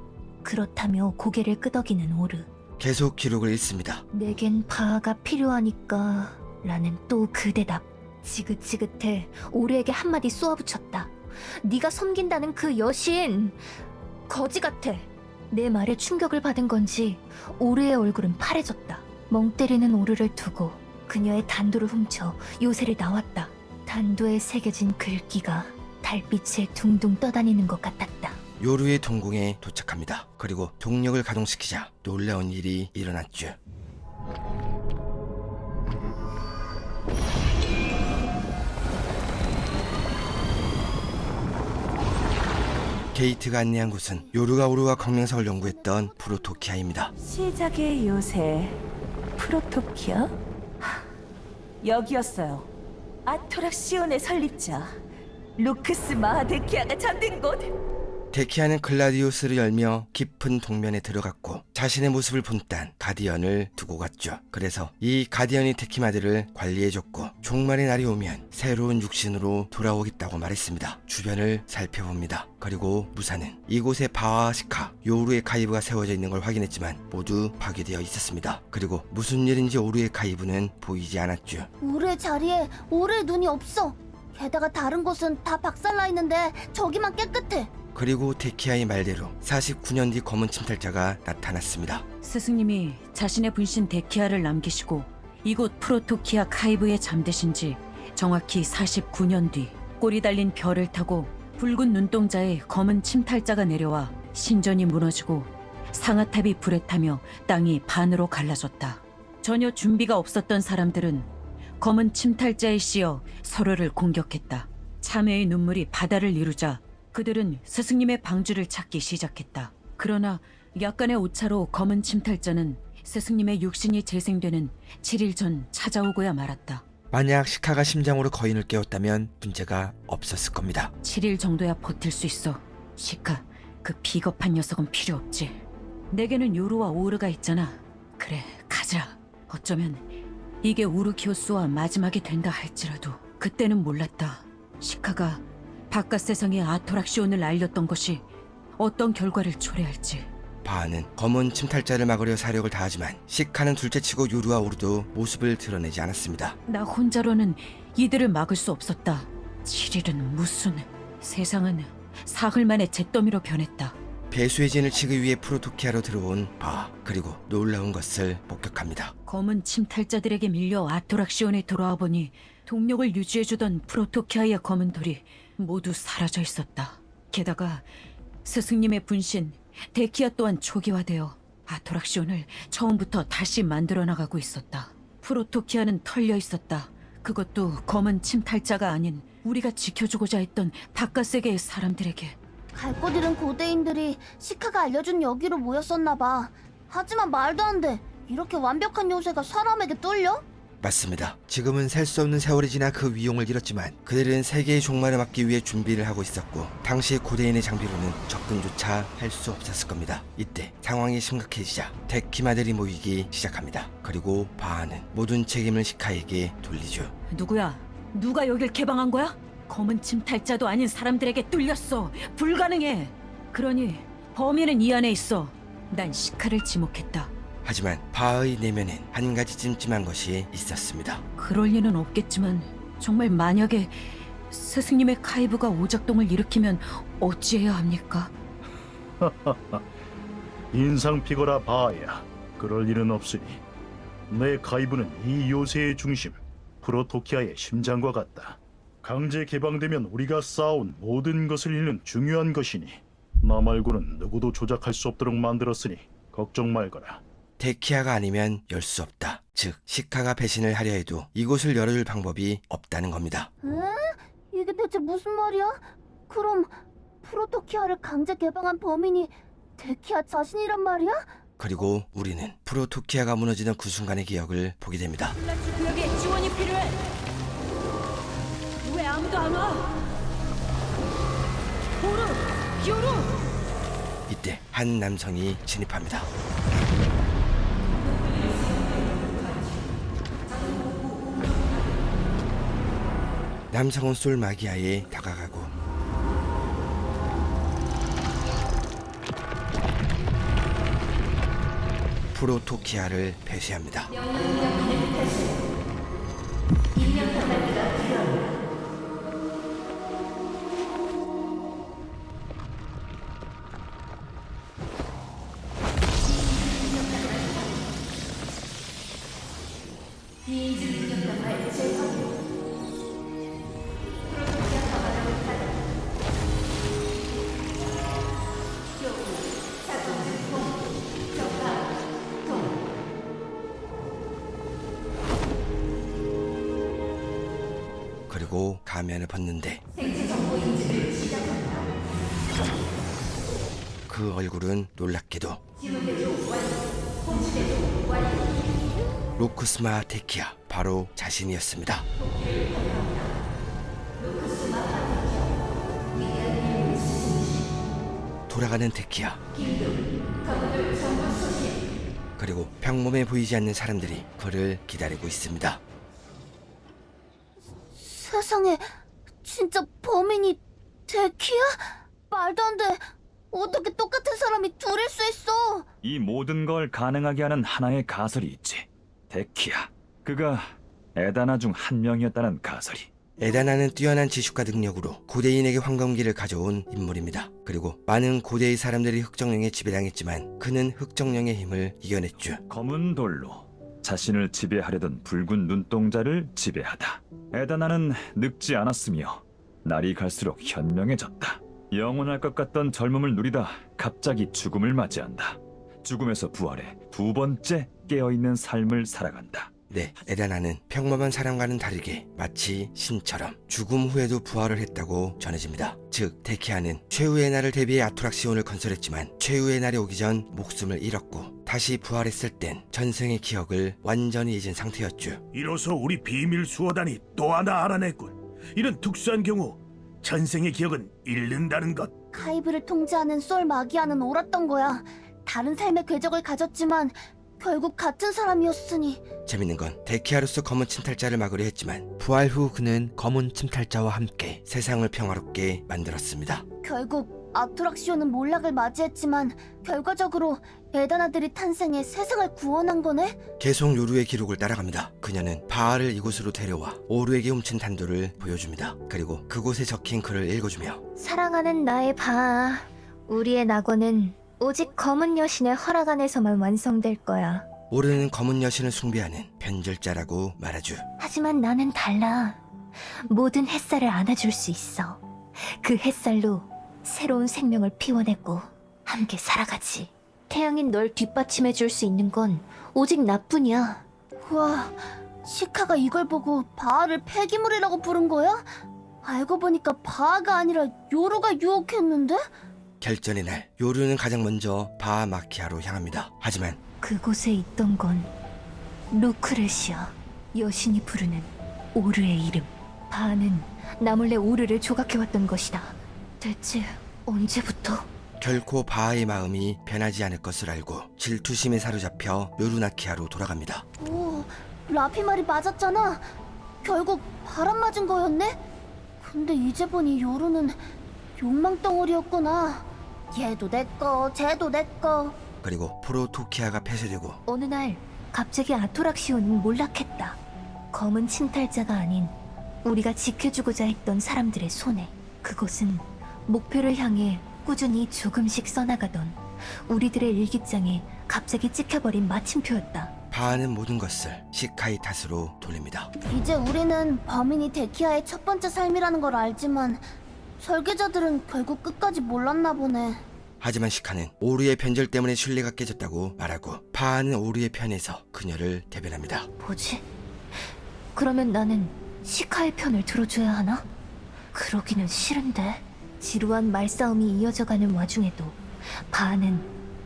그렇다며 고개를 끄덕이는 오르. 계속 기록을 읽습니다. 내겐 바하가 필요하니까 라는 또 그 대답. 지긋지긋해 오르에게 한마디 쏘아붙였다. 네가 섬긴다는 그 여신 거지 같아. 내 말에 충격을 받은 건지 오르의 얼굴은 파래졌다. 멍 때리는 오르를 두고 그녀의 단도를 훔쳐 요새를 나왔다. 단도에 새겨진 글귀가 달빛에 둥둥 떠다니는 것 같았다. 요루의 동궁에 도착합니다. 그리고 동력을 가동시키자 놀라운 일이 일어났죠. 게이트가 안내한 곳은 요루가 오르와 광명석을 연구했던 프로토키아입니다. 시작의 요새 프로토키아? 여기였어요. 아토락시온의 설립자 루크스 마하데키아가 잠든 곳. 데키아는 글라디우스를 열며 깊은 동면에 들어갔고 자신의 모습을 본딴 가디언을 두고 갔죠. 그래서 이 가디언이 데키마들을 관리해줬고 종말의 날이 오면 새로운 육신으로 돌아오겠다고 말했습니다. 주변을 살펴봅니다. 그리고 무사는 이곳에 바와 시카, 요루의 카이브가 세워져 있는 걸 확인했지만 모두 파괴되어 있었습니다. 그리고 무슨 일인지 오루의 카이브는 보이지 않았죠. 오르의 자리에 오르의 눈이 없어. 게다가 다른 곳은 다 박살나 있는데 저기만 깨끗해. 그리고 데키아의 말대로 49년 뒤 검은 침탈자가 나타났습니다. 스승님이 자신의 분신 데키아를 남기시고 이곳 프로토키아 카이브에 잠드신 지 정확히 49년 뒤 꼬리 달린 별을 타고 붉은 눈동자의 검은 침탈자가 내려와 신전이 무너지고 상아탑이 불에 타며 땅이 반으로 갈라졌다. 전혀 준비가 없었던 사람들은 검은 침탈자에 씌어 서로를 공격했다. 참회의 눈물이 바다를 이루자 그들은 스승님의 방주를 찾기 시작했다. 그러나 약간의 오차로 검은 침탈자는 스승님의 육신이 재생되는 7일 전 찾아오고야 말았다. 만약 시카가 심장으로 거인을 깨웠다면 문제가 없었을 겁니다. 7일 정도야 버틸 수 있어. 시카, 그 비겁한 녀석은 필요 없지. 내게는 요루와 오르가 있잖아. 그래, 가자. 어쩌면 이게 우르키오스와 마지막이 된다 할지라도 그때는 몰랐다. 시카가 바깥 세상에 아토락시온을 알렸던 것이 어떤 결과를 초래할지. 바하는 검은 침탈자를 막으려 사력을 다하지만 시카는 둘째치고 요루와 오르도 모습을 드러내지 않았습니다. 나 혼자로는 이들을 막을 수 없었다. 7일은 무슨... 세상은 사흘 만에 잿더미로 변했다. 배수의 진을 치기 위해 프로토키아로 들어온 바하. 그리고 놀라운 것을 목격합니다. 검은 침탈자들에게 밀려 아토락시온에 돌아와 보니 동력을 유지해주던 프로토키아의 검은 돌이 모두 사라져 있었다. 게다가 스승님의 분신 데키아 또한 초기화되어 아토락시온을 처음부터 다시 만들어 나가고 있었다. 프로토키아는 털려 있었다. 그것도 검은 침탈자가 아닌 우리가 지켜주고자 했던 바깥 세계의 사람들에게. 갈 곳 잃은 고대인들이 시카가 알려준 여기로 모였었나 봐. 하지만 말도 안 돼. 이렇게 완벽한 요새가 사람에게 뚫려? 맞습니다. 지금은 셀 수 없는 세월이 지나 그 위용을 잃었지만 그들은 세계의 종말을 막기 위해 준비를 하고 있었고 당시의 고대인의 장비로는 접근조차 할 수 없었을 겁니다. 이때 상황이 심각해지자 데키마들이 모이기 시작합니다. 그리고 바하는 모든 책임을 시카에게 돌리죠. 누구야? 누가 여길 개방한 거야? 검은 침탈자도 아닌 사람들에게 뚫렸어. 불가능해. 그러니 범인은 이 안에 있어. 난 시카를 지목했다. 하지만 바하의 내면엔 한 가지 찜찜한 것이 있었습니다. 그럴 리는 없겠지만 정말 만약에 스승님의 카이브가 오작동을 일으키면 어찌해야 합니까? 인상 피거라 바야. 그럴 일은 없으니 내 카이브는 이 요새의 중심 프로토키아의 심장과 같다. 강제 개방되면 우리가 쌓아온 모든 것을 잃는 중요한 것이니 나 말고는 누구도 조작할 수 없도록 만들었으니 걱정 말거라. 데키아가 아니면 열 수 없다. 즉 시카가 배신을 하려 해도 이곳을 열어줄 방법이 없다는 겁니다. 에? 이게 대체 무슨 말이야? 그럼 프로토키아를 강제 개방한 범인이 데키아 자신이란 말이야? 그리고 우리는 프로토키아가 무너지던 그 순간의 기억을 보게 됩니다. 플라츠 구역에 지원이 필요해. 왜 아무도 안 와? 오르! 요루! 이때 한 남성이 진입합니다. 남성은 솔마기아에 다가가고 프로토키아를 배쇄합니다. 그리고 가면을 벗는데 그 얼굴은 놀랍게도 로크스마 데키아, 바로 자신이었습니다. 돌아가는 데키아, 그리고 평범해 보이지 않는 사람들이 그를 기다리고 있습니다. 세상에, 진짜 범인이 데키야? 말도 안 돼. 어떻게 똑같은 사람이 둘일 수 있어? 이 모든 걸 가능하게 하는 하나의 가설이 있지. 데키아. 그가 에다나 중 한 명이었다는 가설이. 에다나는 뛰어난 지식과 능력으로 고대인에게 황금기를 가져온 인물입니다. 그리고 많은 고대의 사람들이 흑정령에 지배당했지만 그는 흑정령의 힘을 이겨냈죠. 검은 돌로 자신을 지배하려던 붉은 눈동자를 지배하다. 에다나는 늙지 않았으며 날이 갈수록 현명해졌다. 영원할 것 같던 젊음을 누리다 갑자기 죽음을 맞이한다. 죽음에서 부활해 두 번째 깨어있는 삶을 살아간다. 네, 에다나는 평범한 사람과는 다르게 마치 신처럼 죽음 후에도 부활을 했다고 전해집니다. 즉, 데키아는 최후의 날을 대비해 아토락시온을 건설했지만 최후의 날이 오기 전 목숨을 잃었고 다시 부활했을 땐 전생의 기억을 완전히 잊은 상태였죠. 이로써 우리 비밀 수호단이 또 하나 알아냈군. 이런 특수한 경우 전생의 기억은 잃는다는 것. 카이브를 통제하는 솔 마기아는 옳았던 거야. 다른 삶의 궤적을 가졌지만 결국 같은 사람이었으니. 재밌는 건 데키아로서 검은 침탈자를 막으려 했지만 부활 후 그는 검은 침탈자와 함께 세상을 평화롭게 만들었습니다. 결국 아토락시오는 몰락을 맞이했지만 결과적으로 에다나들이 탄생해 세상을 구원한 거네? 계속 요루의 기록을 따라갑니다. 그녀는 바알을 이곳으로 데려와 오루에게 훔친 단도를 보여줍니다. 그리고 그곳에 적힌 글을 읽어주며 사랑하는 나의 바아, 우리의 낙원은 오직 검은 여신의 허락 안에서만 완성될 거야. 오르는 검은 여신을 숭배하는 변절자라고 말하죠. 하지만 나는 달라. 모든 햇살을 안아줄 수 있어. 그 햇살로 새로운 생명을 피워내고 함께 살아가지. 태양인 널 뒷받침해줄 수 있는 건 오직 나뿐이야. 와, 시카가 이걸 보고 바아를 폐기물이라고 부른 거야? 알고 보니까 바아가 아니라 요루가 유혹했는데? 결전의 날, 요루는 가장 먼저 바아 마키아로 향합니다. 하지만 그곳에 있던 건 루크레시아, 여신이 부르는 오르의 이름. 바아는 나 몰래 오르를 조각해왔던 것이다. 대체 언제부터? 결코 바아의 마음이 변하지 않을 것을 알고 질투심에 사로잡혀 요루나키아로 돌아갑니다. 오, 라피 말이 맞았잖아. 결국 바람 맞은 거였네? 근데 이제 보니 요루는 욕망덩어리였구나. 얘도 내꺼, 쟤도 내꺼. 그리고 프로토키아가 폐쇄되고 어느 날 갑자기 아토락시온은 몰락했다. 검은 침탈자가 아닌 우리가 지켜주고자 했던 사람들의 손에. 그것은 목표를 향해 꾸준히 조금씩 써나가던 우리들의 일기장에 갑자기 찍혀버린 마침표였다. 바아는 모든 것을 시카의 탓으로 돌립니다. 이제 우리는 범인이 데키아의 첫 번째 삶이라는 걸 알지만 설계자들은 결국 끝까지 몰랐나 보네. 하지만 시카는 오르의 변절 때문에 신뢰가 깨졌다고 말하고 바아는 오르의 편에서 그녀를 대변합니다. 뭐지? 그러면 나는 시카의 편을 들어줘야 하나? 그러기는 싫은데. 지루한 말싸움이 이어져가는 와중에도 바아는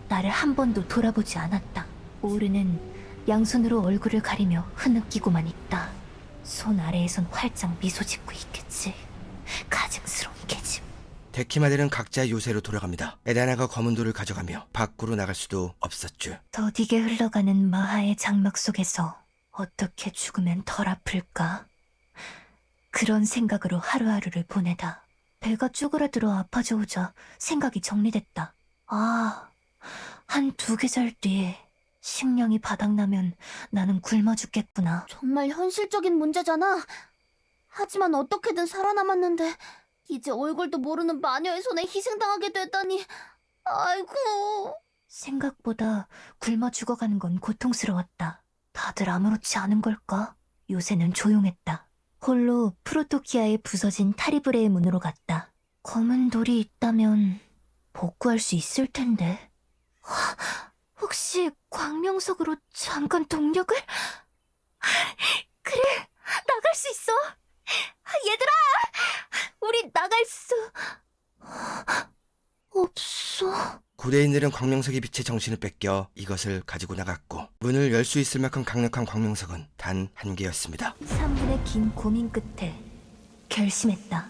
나를 한 번도 돌아보지 않았다. 오르는 양손으로 얼굴을 가리며 흐느끼고만 있다. 손 아래에선 활짝 미소 짓고 있겠지. 가증스러운 계집. 데키마들은 각자의 요새로 돌아갑니다. 에다나가 검은 돌을 가져가며 밖으로 나갈 수도 없었죠. 더디게 흘러가는 마하의 장막 속에서 어떻게 죽으면 덜 아플까? 그런 생각으로 하루하루를 보내다 배가 쪼그라들어 아파져 오자 생각이 정리됐다. 아, 한 2계절 뒤에 식량이 바닥나면 나는 굶어 죽겠구나. 정말 현실적인 문제잖아. 하지만 어떻게든 살아남았는데 이제 얼굴도 모르는 마녀의 손에 희생당하게 되다니. 아이고. 생각보다 굶어 죽어가는 건 고통스러웠다. 다들 아무렇지 않은 걸까? 요새는 조용했다. 홀로 프로토키아의 부서진 타리브레의 문으로 갔다. 검은 돌이 있다면 복구할 수 있을 텐데. 혹시 광명석으로 잠깐 동력을? 그래, 나갈 수 있어. 얘들아! 우리 나갈 수... 없어... 고대인들은 광명석의 빛에 정신을 뺏겨 이것을 가지고 나갔고 문을 열 수 있을 만큼 강력한 광명석은 단 1개였습니다. 3분의 긴 고민 끝에 결심했다.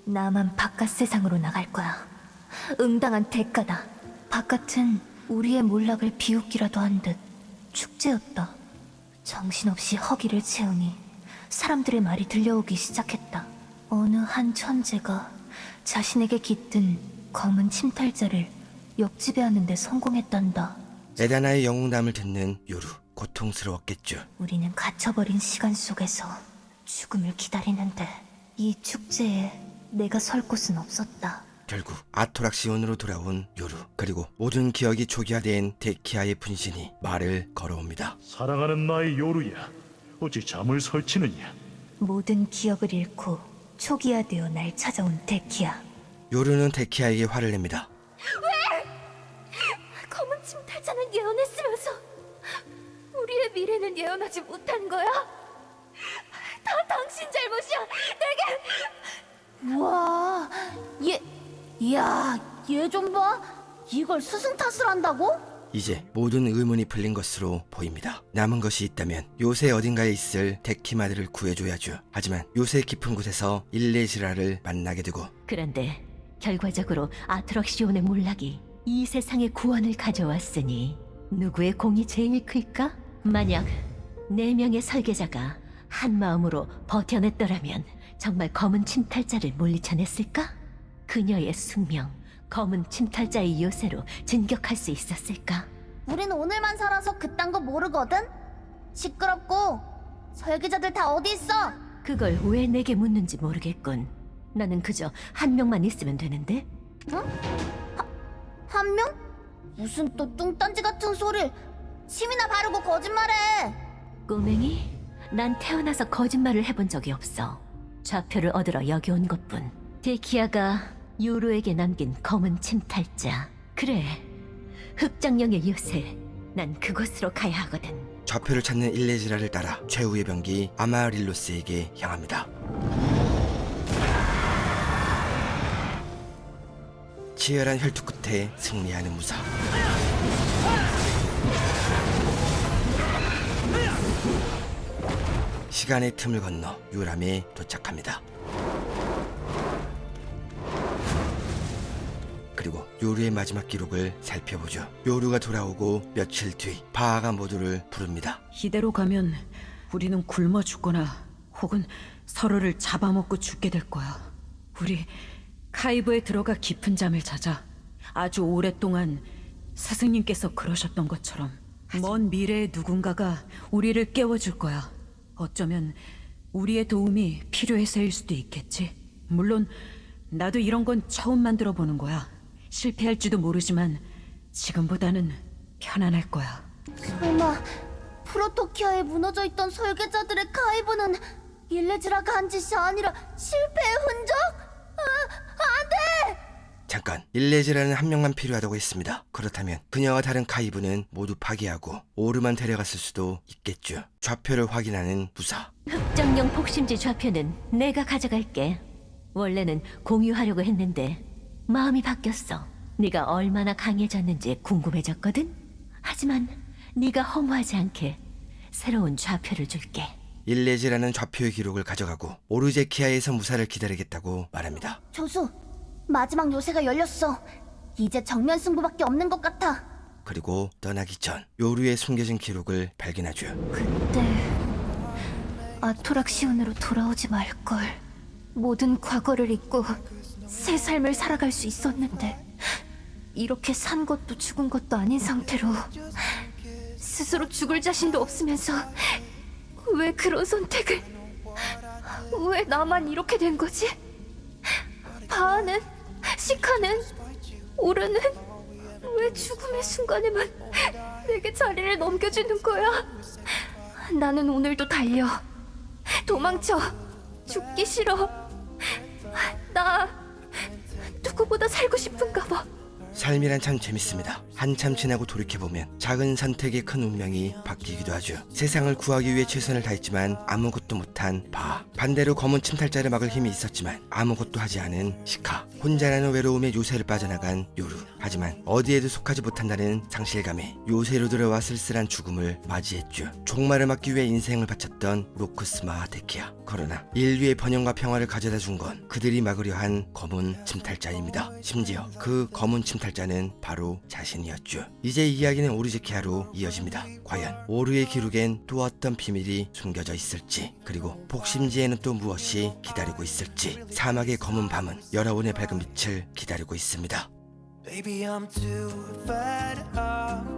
나만 바깥 세상으로 나갈 거야. 응당한 대가다. 바깥은 우리의 몰락을 비웃기라도 한 듯 축제였다. 정신없이 허기를 채우니 사람들의 말이 들려오기 시작했다. 어느 한 천재가 자신에게 깃든 검은 침탈자를 역지배하는 데 성공했단다. 에다나의 영웅담을 듣는 요루, 고통스러웠겠죠. 우리는 갇혀버린 시간 속에서 죽음을 기다리는데 이 축제에 내가 설 곳은 없었다. 결국 아토락시온으로 돌아온 요루, 그리고 모든 기억이 초기화된 데키아의 분신이 말을 걸어옵니다. 사랑하는 나의 요루야, 어찌 잠을 설치느냐? 모든 기억을 잃고 초기화되어 날 찾아온 데키아. 요루는 데키아에게 화를 냅니다. 왜? 검은 침탈자는 예언했으면서 우리의 미래는 예언하지 못한 거야? 다 당신 잘못이야. 내게... 우와, 얘 좀 봐. 이걸 스승 탓을 한다고? 이제 모든 의문이 풀린 것으로 보입니다. 남은 것이 있다면 요새 어딘가에 있을 데키마들을 구해줘야죠. 하지만 요새 깊은 곳에서 일레지라를 만나게 되고, 그런데 결과적으로 아트럭시온의 몰락이 이 세상의 구원을 가져왔으니 누구의 공이 제일 클까? 만약 4명의 설계자가 한 마음으로 버텨냈더라면 정말 검은 침탈자를 물리쳐냈을까? 그녀의 숙명, 검은 침탈자의 요새로 진격할 수 있었을까? 우린 오늘만 살아서 그딴 거 모르거든? 시끄럽고 설계자들 다 어디 있어? 그걸 왜 내게 묻는지 모르겠군. 나는 그저 한 명만 있으면 되는데? 응? 한 명? 무슨 또 뚱딴지 같은 소릴. 침이나 바르고 거짓말해. 꼬맹이, 난 태어나서 거짓말을 해본 적이 없어. 좌표를 얻으러 여기 온 것뿐. 데키아가 요루에게 남긴 검은 침탈자. 그래, 흑장령의 요새. 난 그곳으로 가야 하거든. 좌표를 찾는 일레지라를 따라 최후의 병기 아마릴로스에게 향합니다. 치열한 혈투 끝에 승리하는 무사. 시간의 틈을 건너 요람에 도착합니다. 그리고 요루의 마지막 기록을 살펴보죠. 요루가 돌아오고 며칠 뒤 바하가 모두를 부릅니다. 이대로 가면 우리는 굶어 죽거나 혹은 서로를 잡아먹고 죽게 될 거야. 우리 카이브에 들어가 깊은 잠을 자자. 아주 오랫동안 스승님께서 그러셨던 것처럼 먼 미래의 누군가가 우리를 깨워줄 거야. 어쩌면 우리의 도움이 필요해서일 수도 있겠지. 물론 나도 이런 건 처음 만들어 보는 거야. 실패할지도 모르지만 지금보다는 편안할 거야. 설마 프로토키아에 무너져 있던 설계자들의 가이브는 일레지라가 한 짓이 아니라 실패의 흔적? 안 돼! 잠깐, 일레지라는 한 명만 필요하다고 했습니다. 그렇다면 그녀와 다른 카이브는 모두 파괴하고 오르만 데려갔을 수도 있겠죠. 좌표를 확인하는 부사. 흑장령 폭심지 좌표는 내가 가져갈게. 원래는 공유하려고 했는데 마음이 바뀌었어. 네가 얼마나 강해졌는지 궁금해졌거든? 하지만 네가 허무하지 않게 새로운 좌표를 줄게. 일레지라는 좌표의 기록을 가져가고 오르제키아에서 무사를 기다리겠다고 말합니다. 조수, 마지막 요새가 열렸어. 이제 정면 승부밖에 없는 것 같아. 그리고 떠나기 전 요루의 숨겨진 기록을 발견하죠. 그때 아토락시온으로 돌아오지 말걸. 모든 과거를 잊고 새 삶을 살아갈 수 있었는데 이렇게 산 것도 죽은 것도 아닌 상태로 스스로 죽을 자신도 없으면서 왜 그런 선택을? 왜 나만 이렇게 된 거지? 바하는, 시카는, 오르는 왜 죽음의 순간에만 내게 자리를 넘겨주는 거야? 나는 오늘도 달려. 도망쳐. 죽기 싫어. 나 누구보다 살고 싶은가 봐. 삶이란 참 재밌습니다. 한참 지나고 돌이켜보면 작은 선택의 큰 운명이 바뀌기도 하죠. 세상을 구하기 위해 최선을 다했지만 아무것도 못한 바, 반대로 검은 침탈자를 막을 힘이 있었지만 아무것도 하지 않은 시카, 혼자라는 외로움에 요새를 빠져나간 요루. 하지만 어디에도 속하지 못한다는 상실감에 요새로 들어와 쓸쓸한 죽음을 맞이했죠. 종말을 막기 위해 인생을 바쳤던 로크스마와 데키아. 그러나 인류의 번영과 평화를 가져다 준 건 그들이 막으려 한 검은 침탈자입니다. 심지어 그 검은 침탈자는 바로 자신이었죠. 이제 이야기는 오르제키아로 이어집니다. 과연 오르의 기록엔 또 어떤 비밀이 숨겨져 있을지, 그리고 복심지에는 또 무엇이 기다리고 있을지, 사막의 검은 밤은 여러분의 밝은 빛을 기다리고 있습니다. Baby, I'm too fed up